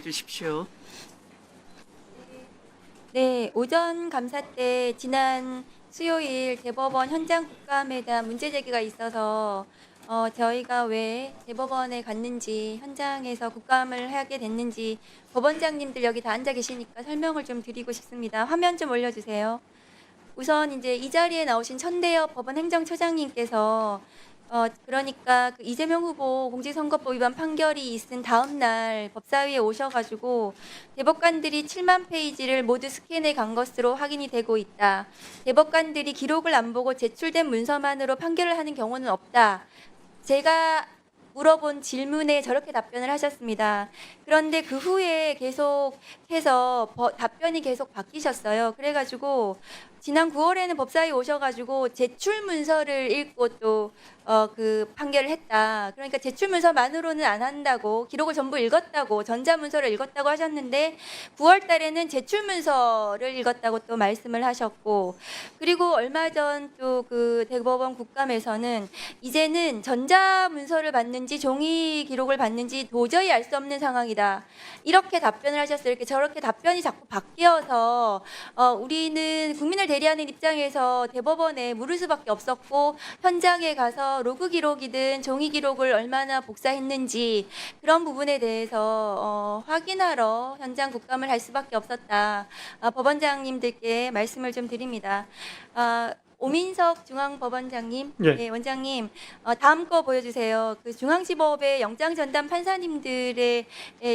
주십시오. 네, 오전 감사 때 지난 수요일 대법원 현장 국감에 대한 문제 제기가 있어서 저희가 왜 대법원에 갔는지, 현장에서 국감을 하게 됐는지 법원장님들 여기 다 앉아 계시니까 설명을 좀 드리고 싶습니다. 화면 좀 올려주세요. 우선 이제 이 자리에 나오신 천대엽 법원 행정처장님께서 그러니까 그 이재명 후보 공직선거법 위반 판결이 있은 다음 날 법사위에 오셔가지고 대법관들이 7만 페이지를 모두 스캔해 간 것으로 확인이 되고 있다. 대법관들이 기록을 안 보고 제출된 문서만으로 판결을 하는 경우는 없다. 제가 물어본 질문에 저렇게 답변을 하셨습니다. 그런데 그 후에 계속해서 답변이 계속 바뀌셨어요. 그래가지고 지난 9월에는 법사위 오셔가지고 제출 문서를 읽고 또 그 판결을 했다. 그러니까 제출 문서만으로는 안 한다고, 기록을 전부 읽었다고, 전자 문서를 읽었다고 하셨는데 9월 달에는 제출 문서를 읽었다고 또 말씀을 하셨고, 그리고 얼마 전 또 그 대법원 국감에서는 이제는 전자 문서를 받는지 종이 기록을 받는지 도저히 알 수 없는 상황이다. 이렇게 답변을 하셨어요. 이렇게 저렇게 답변이 자꾸 바뀌어서 우리는 국민을 대리하는 입장에서 대법원에 물을 수밖에 없었고, 현장에 가서 로그 기록이든 종이 기록을 얼마나 복사했는지 그런 부분에 대해서 확인하러 현장 국감을 할 수밖에 없었다. 법원장님들께 말씀을 좀 드립니다. 오민석 중앙법원장님, 예. 네, 원장님, 다음 거 보여주세요. 그 중앙지법의 영장 전담 판사님들의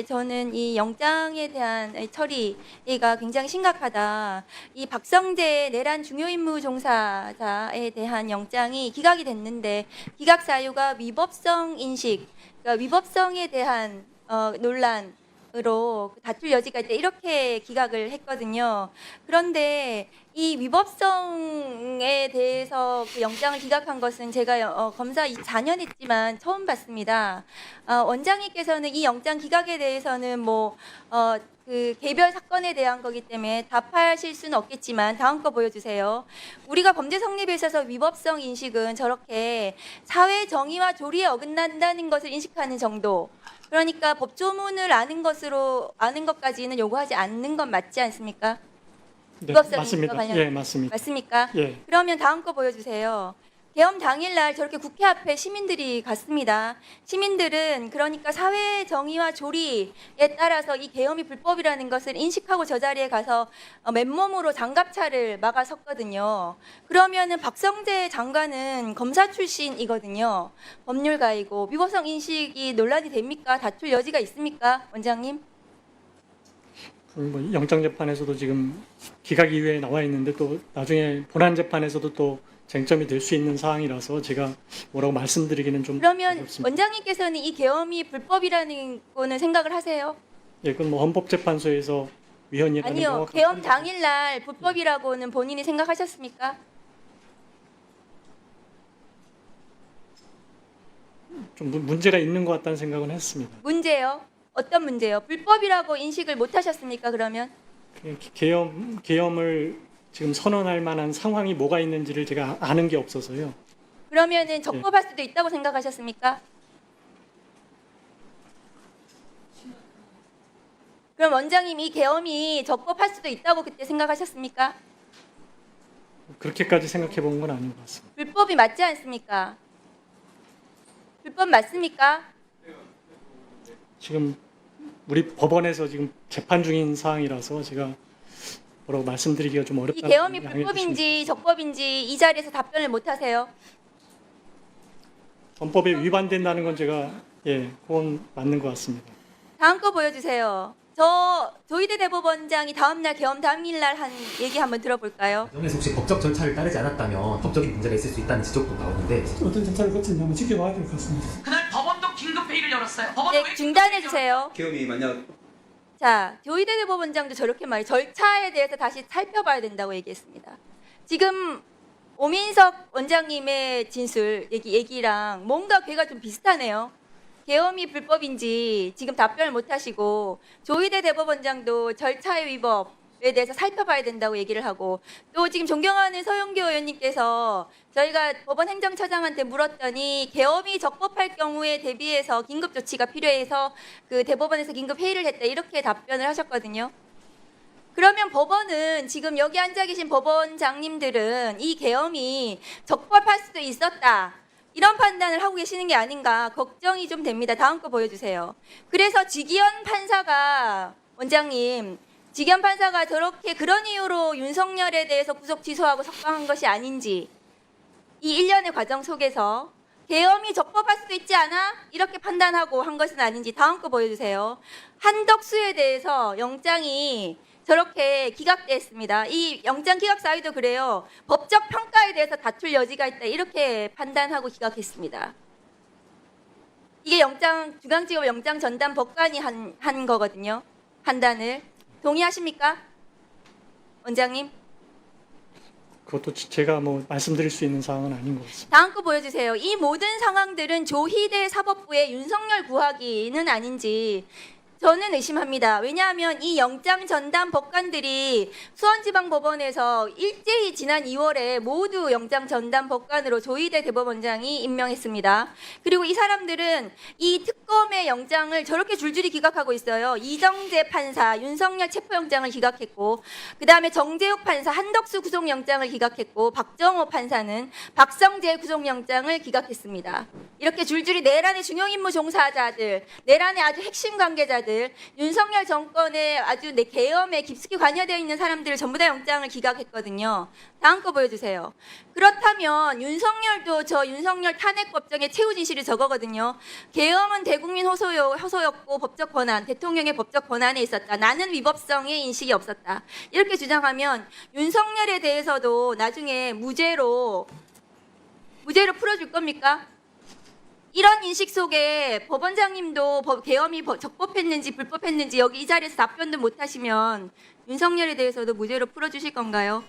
저는 이 영장에 대한 처리가 굉장히 심각하다. 이 박성재 내란 중요임무 종사자에 대한 영장이 기각이 됐는데 기각 사유가 위법성 인식, 그러니까 위법성에 대한 논란으로 다툴 여지가 있다, 이렇게 기각을 했거든요. 그런데 이 위법성에 대해서 그 영장을 기각한 것은 제가 검사 4년 했지만 처음 봤습니다. 원장님께서는 이 영장 기각에 대해서는 그 개별 사건에 대한 거기 때문에 답하실 수는 없겠지만 다음 거 보여주세요. 우리가 범죄 성립에 있어서 위법성 인식은 저렇게 사회 정의와 조리에 어긋난다는 것을 인식하는 정도. 그러니까 법조문을 아는 것까지는 요구하지 않는 건 맞지 않습니까? 네, 위법성 맞습니다. 인식과 예, 맞습니다. 맞습니까? 예. 그러면 다음 거 보여주세요. 계엄 당일날 저렇게 국회 앞에 시민들이 갔습니다. 시민들은 그러니까 사회 정의와 조리에 따라서 이 계엄이 불법이라는 것을 인식하고 저 자리에 가서 맨몸으로 장갑차를 막아 섰거든요. 그러면은 박성재 장관은 검사 출신이거든요. 법률가이고 위법성 인식이 논란이 됩니까? 다툴 여지가 있습니까, 원장님? 영장 재판에서도 지금 기각 이후에 나와 있는데 또 나중에 본안 재판에서도 또 쟁점이 될 수 있는 사항이라서 제가 뭐라고 말씀드리기는 좀 그러면 어렵습니다. 원장님께서는 이 계엄이 불법이라는 거는 생각을 하세요? 예, 그건 헌법재판소에서 위헌이라는 아니요. 명확한 계엄 판단- 당일날 불법이라고는 본인이 생각하셨습니까? 좀 문제가 있는 것 같다는 생각은 했습니다. 문제요? 어떤 문제요? 불법이라고 인식을 못 하셨습니까, 그러면? 계엄을 지금 선언할 만한 상황이 뭐가 있는지를 제가 아는 게 없어서요. 그러면은 적법할 수도 있다고 생각하셨습니까? 그럼 원장님 이 계엄이 적법할 수도 있다고 그때 생각하셨습니까? 그렇게까지 생각해 본 건 아닌 것 같습니다. 불법이 맞지 않습니까? 불법 맞습니까? 지금 우리 법원에서 지금 재판 중인 사항이라서 제가 뭐라고 말씀드리기가 좀 이 어렵다. 계엄이 불법인지 적법인지 이 자리에서 답변을 못 하세요. 헌법에 위반된다는 건 제가 그건 맞는 것 같습니다. 다음 거 보여주세요. 저 조희대 대법원장이 다음날 계엄 당일날 한 얘기 한번 들어볼까요? 과정에서 혹시 법적 절차를 따르지 않았다면 법적인 문제가 있을 수 있다는 지적도 나오는데 어떤 절차를 거치는지 한번 지켜봐야 될 것 같습니다. 그날 법원도 긴급회의를 열었어요. 법원도 네, 중단해 주세요. 계엄이 만약 자, 조희대 대법원장도 저렇게 말해 절차에 대해서 다시 살펴봐야 된다고 얘기했습니다. 지금 오민석 원장님의 진술 얘기랑 뭔가 괴가 좀 비슷하네요. 계엄이 불법인지 지금 답변을 못 하시고 조희대 대법원장도 절차의 위법 대해서 살펴봐야 된다고 얘기를 하고, 또 지금 존경하는 서영교 의원님께서 저희가 법원 행정처장한테 물었더니 계엄이 적법할 경우에 대비해서 긴급 조치가 필요해서 그 대법원에서 긴급 회의를 했다, 이렇게 답변을 하셨거든요. 그러면 법원은, 지금 여기 앉아 계신 법원장님들은 이 계엄이 적법할 수도 있었다, 이런 판단을 하고 계시는 게 아닌가 걱정이 좀 됩니다. 다음 거 보여주세요. 그래서 지기현 판사가, 원장님, 지기현 판사가 저렇게 그런 이유로 윤석열에 대해서 구속 취소하고 석방한 것이 아닌지, 이 일련의 과정 속에서 계엄이 적법할 수도 있지 않아? 이렇게 판단하고 한 것은 아닌지, 다음 거 보여주세요. 한덕수에 대해서 영장이 저렇게 기각됐습니다. 이 영장 기각 사유도 그래요. 법적 평가에 대해서 다툴 여지가 있다, 이렇게 판단하고 기각했습니다. 이게 중앙지법 영장 전담 법관이 한 거거든요. 판단을. 동의하십니까? 원장님? 그것도 제가 뭐 말씀드릴 수 있는 사항은 아닌 것 같습니다. 다음 거 보여주세요. 이 모든 상황들은 조희대 사법부의 윤석열 구하기는 아닌지 저는 의심합니다. 왜냐하면 이 영장 전담 법관들이 수원지방법원에서 일제히 지난 2월에 모두 영장 전담 법관으로 조희대 대법원장이 임명했습니다. 그리고 이 사람들은 이 특검의 영장을 저렇게 줄줄이 기각하고 있어요. 이정재 판사, 윤석열 체포영장을 기각했고, 그 다음에 정재욱 판사, 한덕수 구속영장을 기각했고, 박정호 판사는 박성재 구속영장을 기각했습니다. 이렇게 줄줄이 내란의 중요임무 종사자들, 내란의 아주 핵심 관계자들, 윤석열 정권의 아주 계엄에 깊숙이 관여되어 있는 사람들을 전부 다 영장을 기각했거든요. 다음 거 보여주세요. 그렇다면 윤석열도 저 윤석열 탄핵 법정의 최후 진실이 저거거든요. 계엄은 대국민 호소였고 법적 권한, 대통령의 법적 권한에 있었다. 나는 위법성의 인식이 없었다. 이렇게 주장하면 윤석열에 대해서도 나중에 무죄로 풀어줄 겁니까? 이런 인식 속에 법원장님도 계엄이 적법했는지 불법했는지 여기 이 자리에서 답변도 못 하시면 윤석열에 대해서도 무죄로 풀어주실 건가요?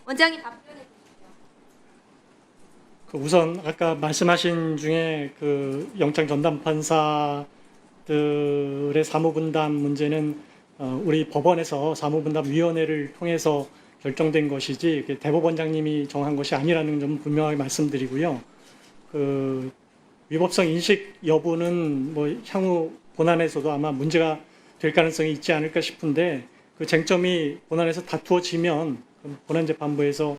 원장님 답변해 주세요. 우선 아까 말씀하신 중에 그 영장 전담 판사들의 사무분담 문제는 우리 법원에서 사무분담위원회를 통해서 결정된 것이지 대법원장님이 정한 것이 아니라는 점 분명하게 말씀드리고요. 그 위법성 인식 여부는 뭐 향후 본안에서도 아마 문제가 될 가능성이 있지 않을까 싶은데, 그 쟁점이 본안에서 다투어지면 본안재판부에서